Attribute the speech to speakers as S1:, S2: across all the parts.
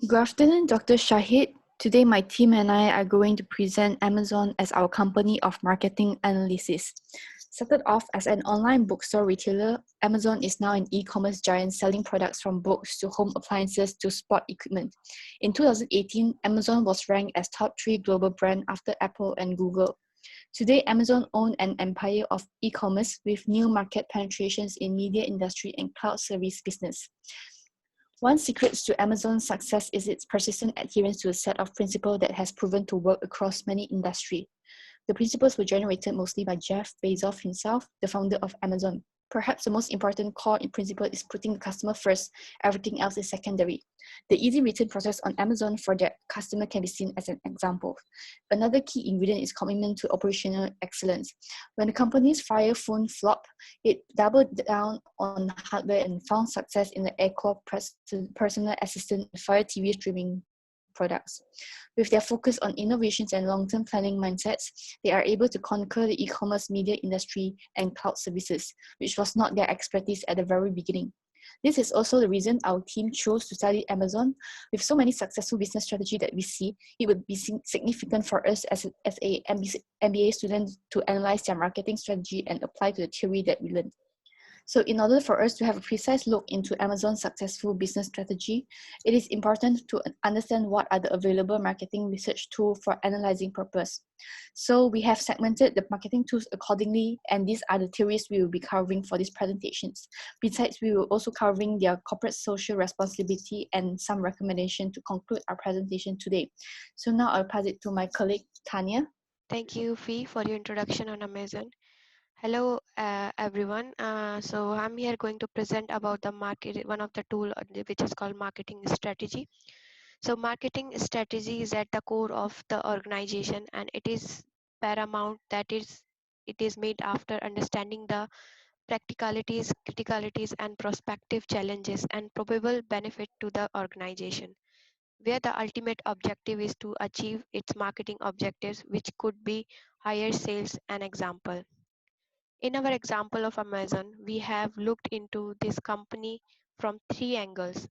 S1: Good afternoon, Dr. Shahid. Today, my team and I are going to present Amazon as our company of marketing analysis. Started off as an online bookstore retailer, Amazon is now an e-commerce giant selling products from books to home appliances to sport equipment. In 2018, Amazon was ranked as top 3 global brand after Apple and Google. Today, Amazon owns an empire of e-commerce with new market penetrations in media industry and cloud service business. One secret to Amazon's success is its persistent adherence to a set of principles that has proven to work across many industries. The principles were generated mostly by Jeff Bezos himself, the founder of Amazon. Perhaps the most important core principle is putting the customer first, everything else is secondary. The easy written process on Amazon for their customer can be seen as an example. Another key ingredient is commitment to operational excellence. When the company's Fire Phone flopped, it doubled down on hardware and found success in the AirCore personal assistant Fire TV streaming products. With their focus on innovations and long-term planning mindsets, they are able to conquer the e-commerce media industry and cloud services, which was not their expertise at the very beginning. This is also the reason our team chose to study Amazon. With so many successful business strategy that we see, it would be significant for us as a MBA student to analyze their marketing strategy and apply to the theory that we learned. So in order for us to have a precise look into Amazon's successful business strategy, it is important to understand what are the available marketing research tools for analyzing purpose. So we have segmented the marketing tools accordingly, and these are the theories we will be covering for these presentations. Besides, we will also covering their corporate social responsibility and some recommendation to conclude our presentation today. So now I'll pass it to my colleague, Tanya.
S2: Thank you, Fee, for your introduction on Amazon. Hello, everyone. So I'm here going to present about the market, one of the tool which is called marketing strategy. So marketing strategy is at the core of the organization, and it is paramount that it is made after understanding the practicalities, criticalities, and prospective challenges and probable benefit to the organization, where the ultimate objective is to achieve its marketing objectives, which could be higher sales. An example. In our example of Amazon, we have looked into this company from three angles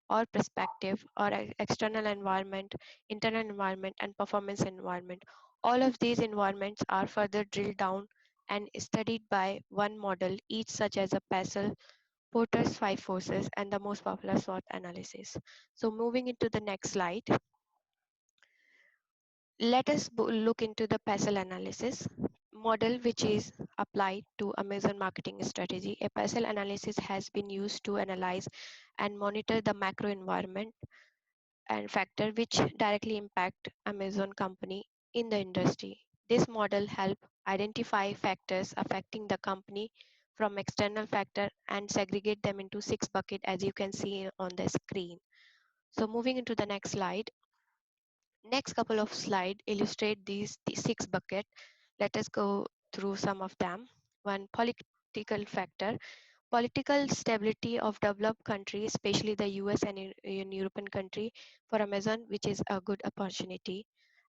S2: or perspective or external environment, internal environment, and performance environment. All of these environments are further drilled down and studied by one model, each such as a PESEL, Porter's five forces, and the most popular SWOT analysis. So moving into the next slide, let us look into the PESEL analysis model, which is applied to Amazon marketing strategy. A PESEL analysis has been used to analyze and monitor the macro environment and factor which directly impact Amazon company in the industry. This model help identify factors affecting the company from external factor and segregate them into 6 buckets, as you can see on the screen. So moving into the next slide. Next couple of slides illustrate the 6 bucket. Let us go through some of them. One, political factor. Political stability of developed countries, especially the US and in European country for Amazon, which is a good opportunity.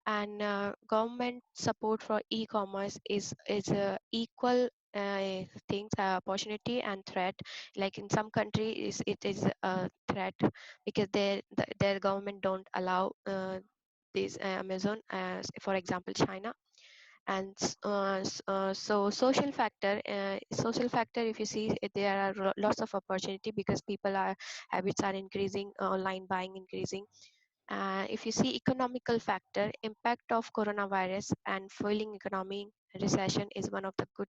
S2: And government support for e-commerce is a equal things, opportunity and threat. Like in some countries, it is a threat because their government don't allow this Amazon, as for example China. And so social factor, if you see there are lots of opportunity because people are habits are increasing, online buying increasing. If you see economical factor, impact of coronavirus and fueling economy, recession is one of the good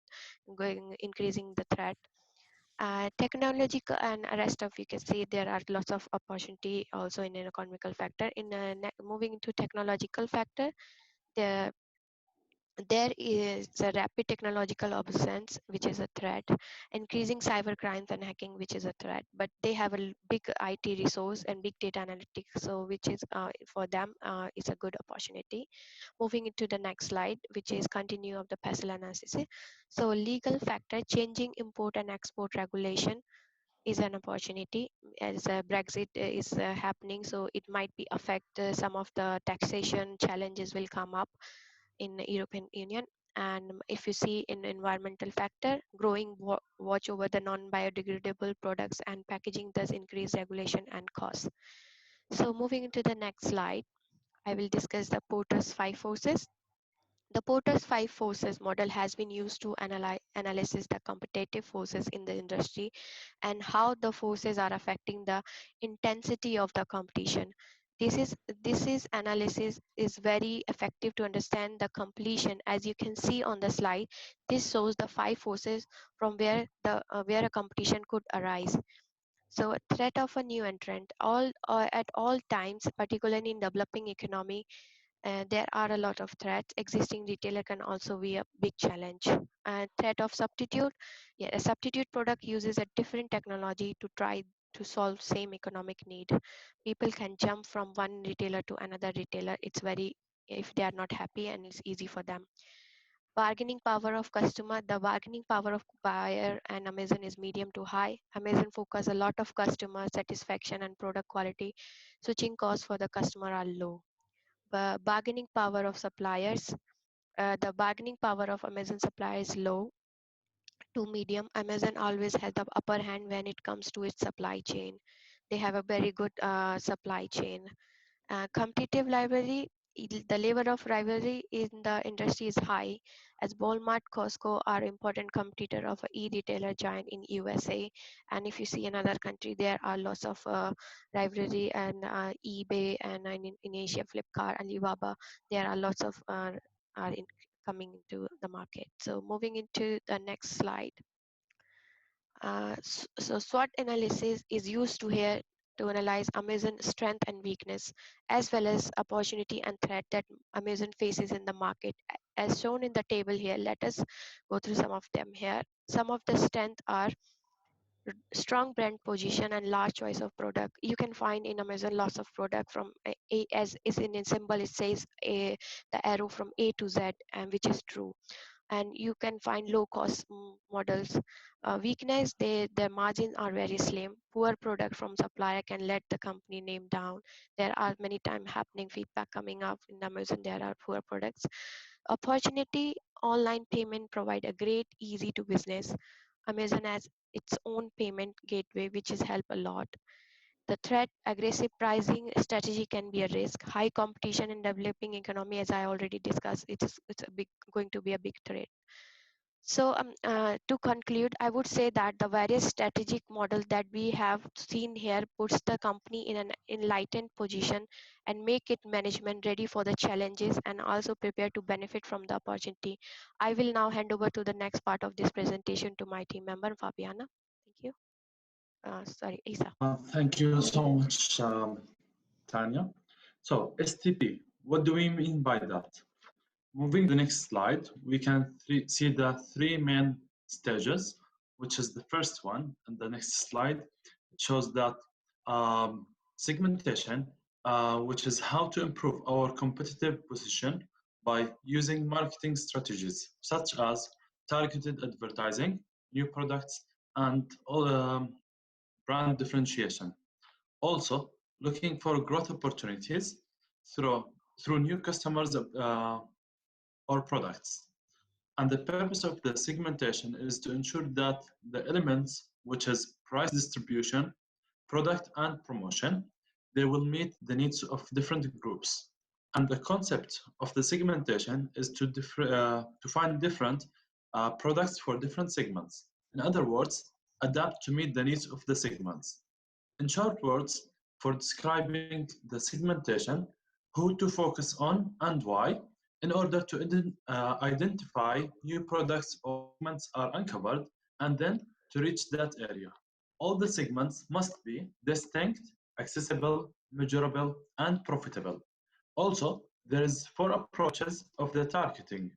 S2: going increasing the threat. Technological and rest of, you can see there are lots of opportunity also in an economical factor. In moving into technological factor, the there is a rapid technological obsolescence, which is a threat, increasing cyber crimes and hacking, which is a threat. But they have a big IT resource and big data analytics, so which is for them is a good opportunity. Moving into the next slide, which is continue of the PESEL analysis. So legal factor, changing import and export regulation is an opportunity as Brexit is happening, so it might be affect some of the taxation challenges will come up in the European Union. And if you see in environmental factor, growing watch over the non-biodegradable products and packaging does increase regulation and costs. So moving into the next slide, I will discuss the Porter's 5 forces. The Porter's 5 forces model has been used to analyze the competitive forces in the industry and how the forces are affecting the intensity of the competition. This is analysis is very effective to understand the completion. As you can see on the slide, this shows the 5 forces from where a competition could arise. So, a threat of a new entrant, all at all times, particularly in developing economy, there are a lot of threats. Existing retailer can also be a big challenge. Threat of substitute, yeah, a substitute product uses a different technology to try to solve same economic need. People can jump from one retailer to another retailer. It's very, if they are not happy, and it's easy for them. Bargaining power of customer, the bargaining power of buyer and Amazon is medium to high. Amazon focus a lot of customer satisfaction and product quality. Switching costs for the customer are low. Bargaining power of suppliers, the bargaining power of Amazon supplier is low to medium. Amazon always has the upper hand when it comes to its supply chain. They have a very good supply chain. Competitive rivalry, the level of rivalry in the industry is high, as Walmart, Costco are important competitor of a e-retailer giant in USA. And if you see another country, there are lots of rivalry and eBay, and in Asia, Flipkart, Alibaba, there are lots of coming into the market. So moving into the next slide. So SWOT analysis is used to here to analyze Amazon's strength and weakness, as well as opportunity and threat that Amazon faces in the market. As shown in the table here, let us go through some of them here. Some of the strength are strong brand position and large choice of product. You can find in Amazon lots of product from as is in a symbol, it says the arrow from A to Z, and which is true. And you can find low cost models. Weakness, their margins are very slim. Poor product from supplier can let the company name down. There are many time happening feedback coming up in Amazon, there are poor products. Opportunity, online payment provide a great easy to business. Amazon has its own payment gateway, which is help a lot. The threat, aggressive pricing strategy can be a risk. High competition in developing economy, as I already discussed, it's a big going to be a big threat. So to conclude, I would say that the various strategic models that we have seen here puts the company in an enlightened position and make it management ready for the challenges and also prepare to benefit from the opportunity. I will now hand over to the next part of this presentation to my team member, Fabiana. Thank you. Sorry, Isa.
S3: Thank you so much, Tanya. So STP, what do we mean by that? Moving to the next slide, we can see the three main stages, which is the first one. And the next slide shows that segmentation, which is how to improve our competitive position by using marketing strategies such as targeted advertising, new products, and brand differentiation. Also, looking for growth opportunities through new customers or products. And the purpose of the segmentation is to ensure that the elements, which is price distribution, product and promotion, they will meet the needs of different groups. And the concept of the segmentation is to find different products for different segments. In other words, adapt to meet the needs of the segments. In short words, for describing the segmentation, who to focus on and why, in order to identify new products or segments are uncovered, and then to reach that area. All the segments must be distinct, accessible, measurable, and profitable. Also, there is 4 approaches of the targeting,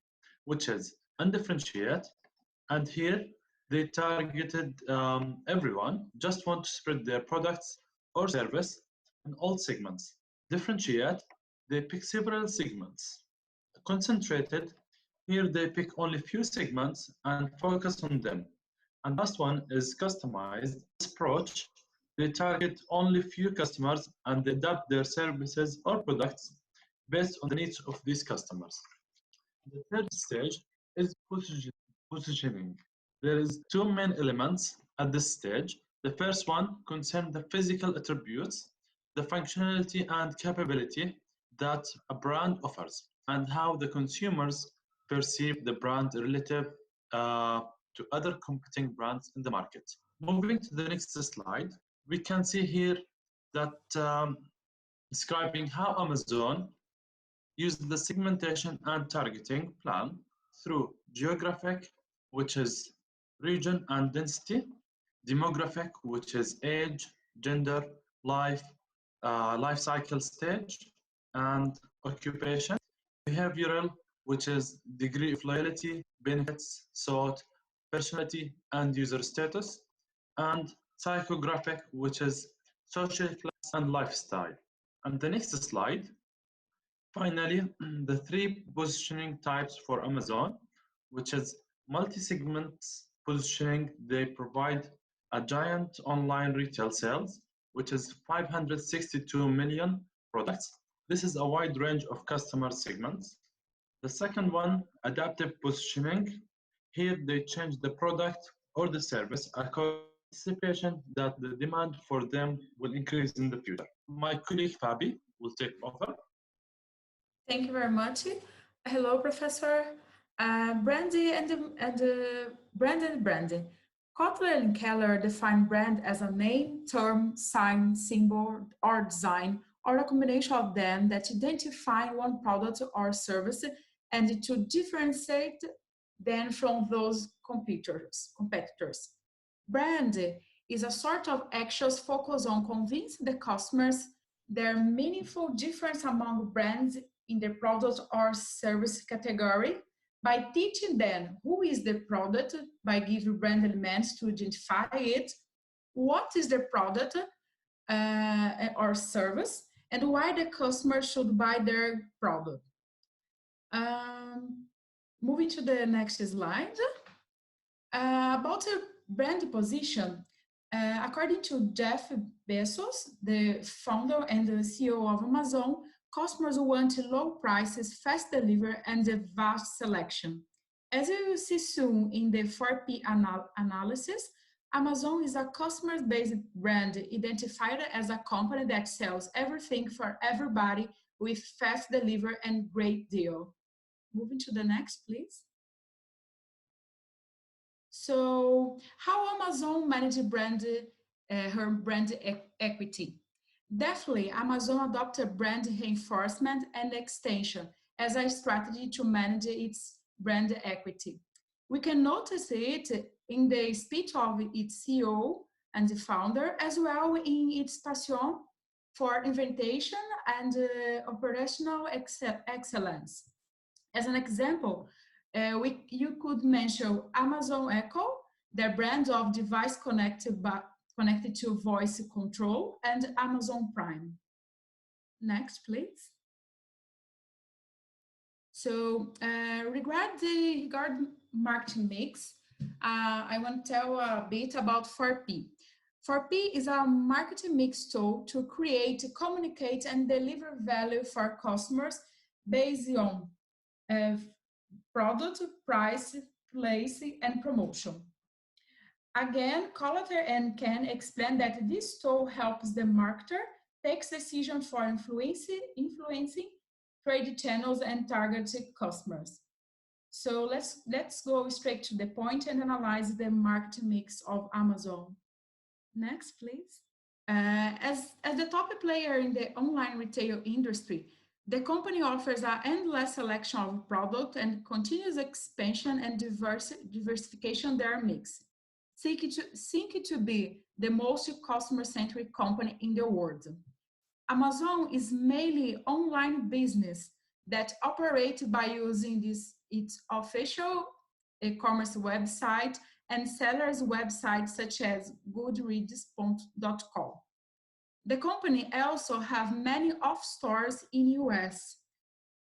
S3: which is undifferentiate, and here they targeted everyone, just want to spread their products or service in all segments. Differentiate, they pick several segments. Concentrated, here they pick only few segments and focus on them. And last one is customized. This approach, they target only few customers and they adapt their services or products based on the needs of these customers. The third stage is positioning. There is 2 main elements at this stage. The first one concerns the physical attributes. the functionality and capability that a brand offers and how the consumers perceive the brand relative to other competing brands in the market. Moving to the next slide, we can see here that describing how Amazon used the segmentation and targeting plan through geographic, which is region and density, demographic, which is age, gender, life, life cycle stage, and occupation, behavioral, which is degree of loyalty, benefits sought, personality, and user status, and psychographic, which is social class and lifestyle. And the next slide, finally, the three positioning types for Amazon, which is multi-segment positioning. They provide a giant online retail sales, which is 562 million products. This is a wide range of customer segments. The second one, adaptive positioning. Here they change the product or the service according to anticipation that the demand for them will increase in the future. My colleague Fabi will take over.
S4: Thank you very much. Hello, Professor. Brandy and branding. Kotler and Keller define brand as a name, term, sign, symbol, or design, or a combination of them that identify one product or service and to differentiate them from those competitors. Brand is a sort of actions focused on convincing the customers there are meaningful difference among brands in the product or service category by teaching them who is the product by giving brand elements to identify it, what is the product or service, and why the customer should buy their product. Moving to the next slide. About a brand position, according to Jeff Bezos, the founder and the CEO of Amazon, customers want low prices, fast delivery, and a vast selection. As you will see soon in the 4P analysis, Amazon is a customer-based brand identified as a company that sells everything for everybody with fast delivery and great deal. Moving to the next, please. So, how Amazon manages her brand equity? Definitely, Amazon adopted brand reinforcement and extension as a strategy to manage its brand equity. We can notice it in the speech of its CEO and the founder, as well in its passion for invention and operational excellence. As an example, you could mention Amazon Echo, their brand of device connected to voice control, and Amazon Prime. Next, please. So regarding marketing mix, I want to tell a bit about 4P. 4P is a marketing mix tool to create, communicate, and deliver value for customers based on product, price, place, and promotion. Again, Collier and Ken explain that this tool helps the marketer take decisions for influencing trade channels and targeted customers. So let's go straight to the point and analyze the marketing mix of Amazon. Next, please. As the top player in the online retail industry, the company offers an endless selection of products and continuous expansion and diversification their mix, seeking to be the most customer-centric company in the world. Amazon is mainly online business that operates by using its official e-commerce website and sellers' websites such as Goodreads.com. The company also have many off stores in US,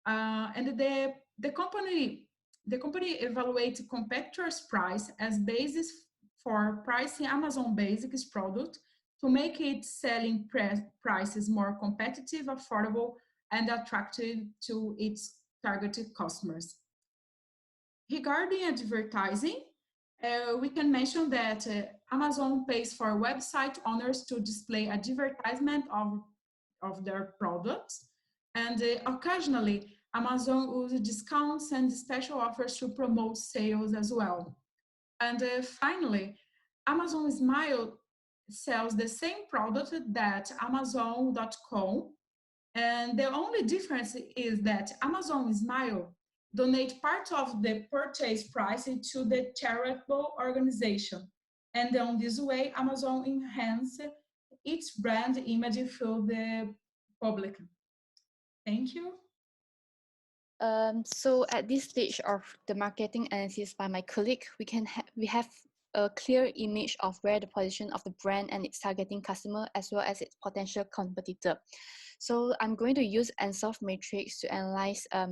S4: and the company evaluates competitors' price as basis for pricing Amazon Basics product to make its selling prices more competitive, affordable, and attractive to its targeted customers. Regarding advertising, we can mention that Amazon pays for website owners to display advertisement of of their products. And occasionally, Amazon uses discounts and special offers to promote sales as well. And finally, Amazon Smile sells the same product that Amazon.com. And the only difference is that Amazon Smile donate part of the purchase price to the charitable organization. And on this way, Amazon enhance its brand image through the public. Thank you.
S1: So at this stage of the marketing analysis by my colleague, we have a clear image of where the position of the brand and its targeting customer as well as its potential competitor. So I'm going to use Ansoff Matrix to analyze a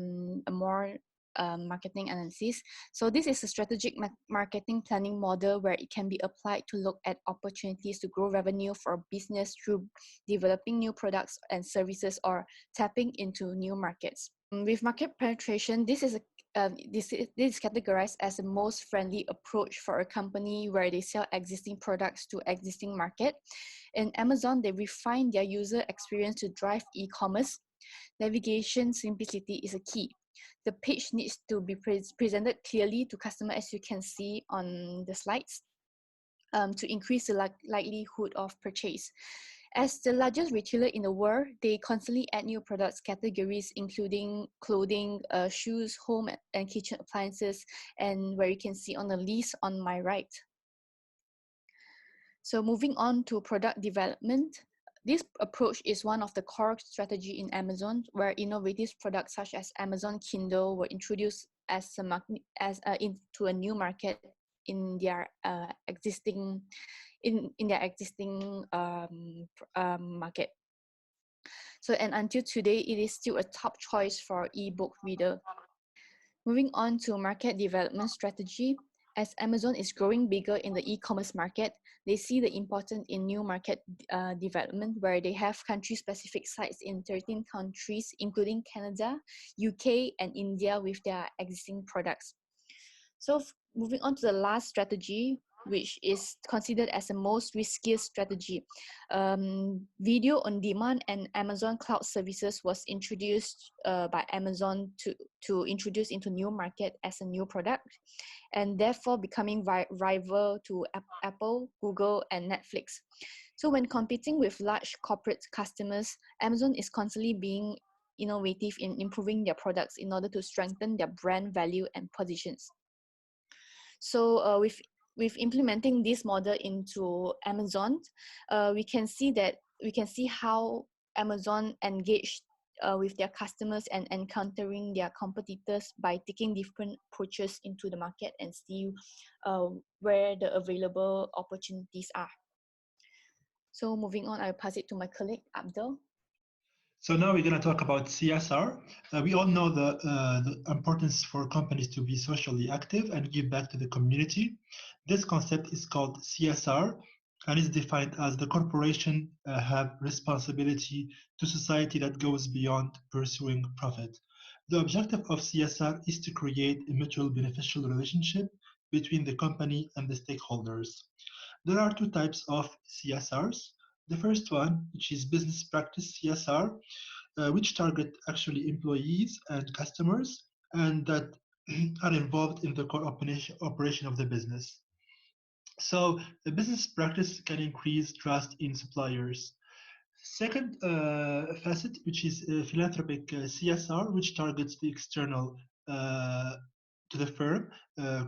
S1: more marketing analysis. So this is a strategic marketing planning model where it can be applied to look at opportunities to grow revenue for a business through developing new products and services or tapping into new markets. With market penetration, this is categorized as the most friendly approach for a company where they sell existing products to existing market. In Amazon, they refine their user experience to drive e-commerce. Navigation simplicity is a key. The page needs to be presented clearly to customer, as you can see on the slides, to increase the likelihood of purchase. As the largest retailer in the world, they constantly add new products categories, including clothing, shoes, home and kitchen appliances, and where you can see on the list on my right. So moving on to product development, this approach is one of the core strategy in Amazon, where innovative products such as Amazon Kindle were introduced into a new market in their existing market. So, and until today, it is still a top choice for ebook reader. Moving on to market development strategy, as Amazon is growing bigger in the e-commerce market, they see the importance in new market development, where they have country-specific sites in 13 countries, including Canada, UK, and India with their existing products. So moving on to the last strategy, which is considered as the most riskiest strategy. Video on demand and Amazon Cloud Services was introduced by Amazon to introduce into new market as a new product, and therefore becoming rival to Apple, Google, and Netflix. So when competing with large corporate customers, Amazon is constantly being innovative in improving their products in order to strengthen their brand value and positions. So with implementing this model into Amazon, we can see how Amazon engaged with their customers and encountering their competitors by taking different approaches into the market and see where the available opportunities are. So moving on, I'll pass it to my colleague, Abdul.
S5: So now we're going to talk about CSR. We all know the importance for companies to be socially active and give back to the community. This concept is called CSR and is defined as the corporation have responsibility to society that goes beyond pursuing profit. The objective of CSR is to create a mutual beneficial relationship between the company and the stakeholders. There are two types of CSRs. The first one, which is business practice CSR, which target actually employees and customers and that are involved in the core operation of the business. So the business practice can increase trust in suppliers. Second facet, which is philanthropic CSR, which targets the external to the firm,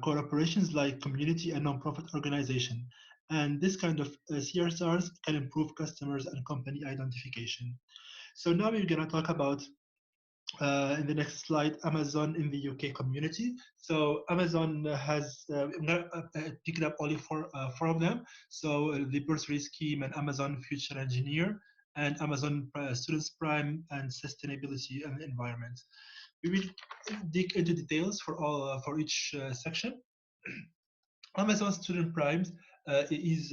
S5: core operations like community and nonprofit organization. And this kind of CSRs can improve customers and company identification. So now we're going to talk about, in the next slide, Amazon in the UK community. So Amazon has, I'm going to pick it up only four of them. So the Bursary Scheme and Amazon Future Engineer and Amazon Students Prime and Sustainability and Environment. We will dig into details for each section. Amazon Student Prime gives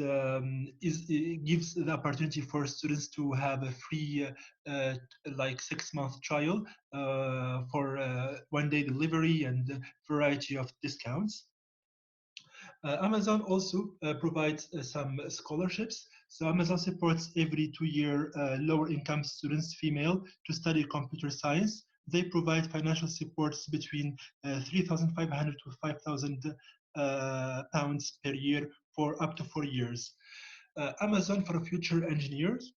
S5: the opportunity for students to have a free like 6-month trial for one-day delivery and a variety of discounts. Amazon also provides some scholarships. So Amazon supports every 2-year lower income students, female, to study computer science. They provide financial supports between 3,500 to 5,000 pounds per year for up to 4 years. Amazon for future engineers.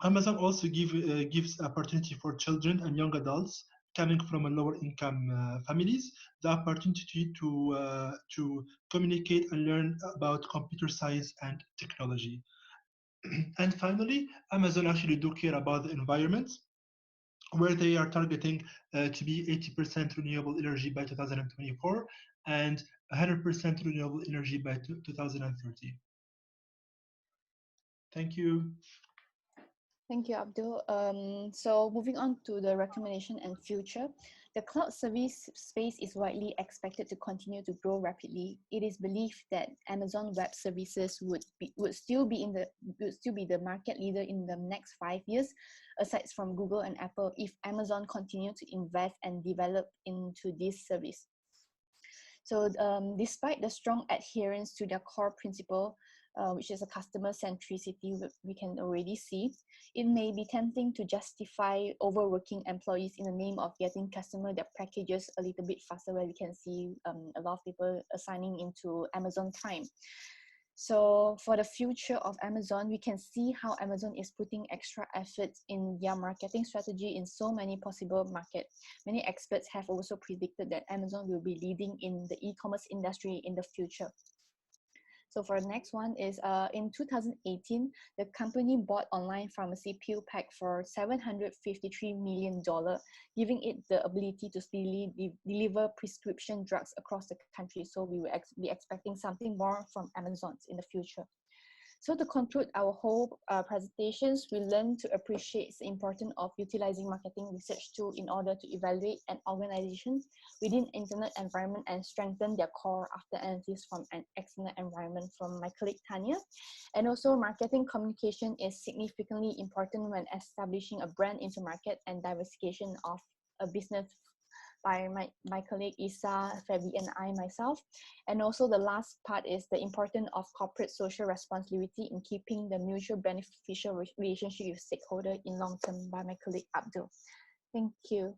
S5: Amazon also gives opportunity for children and young adults coming from a lower income families the opportunity to communicate and learn about computer science and technology. And finally, Amazon actually do care about the environment, where they are targeting to be 80% renewable energy by 2024 and 100% renewable energy by 2030. Thank you.
S1: Thank you, Abdul. So moving on to the recommendation and future, the cloud service space is widely expected to continue to grow rapidly. It is believed that Amazon Web Services would still be the market leader in the next 5 years, aside from Google and Apple, if Amazon continue to invest and develop into this service. So despite the strong adherence to their core principle, which is a customer centricity, we can already see, it may be tempting to justify overworking employees in the name of getting customer their packages a little bit faster, where we can see a lot of people assigning into Amazon Prime. So for the future of Amazon, we can see how Amazon is putting extra effort in their marketing strategy in so many possible markets. Many experts have also predicted that Amazon will be leading in the e-commerce industry in the future. So for the next one is in 2018, the company bought online pharmacy PillPack for $753 million, giving it the ability to speedily deliver prescription drugs across the country. So we will be expecting something more from Amazon in the future. So to conclude our whole presentations, we learned to appreciate the importance of utilizing marketing research tool in order to evaluate an organization within internet environment and strengthen their core after analysis from an external environment from my colleague Tanya. And also marketing communication is significantly important when establishing a brand into market and diversification of a business by my colleague Isa, Fabi, and myself. And also the last part is the importance of corporate social responsibility in keeping the mutual beneficial relationship with stakeholder in long term by my colleague Abdul. Thank you.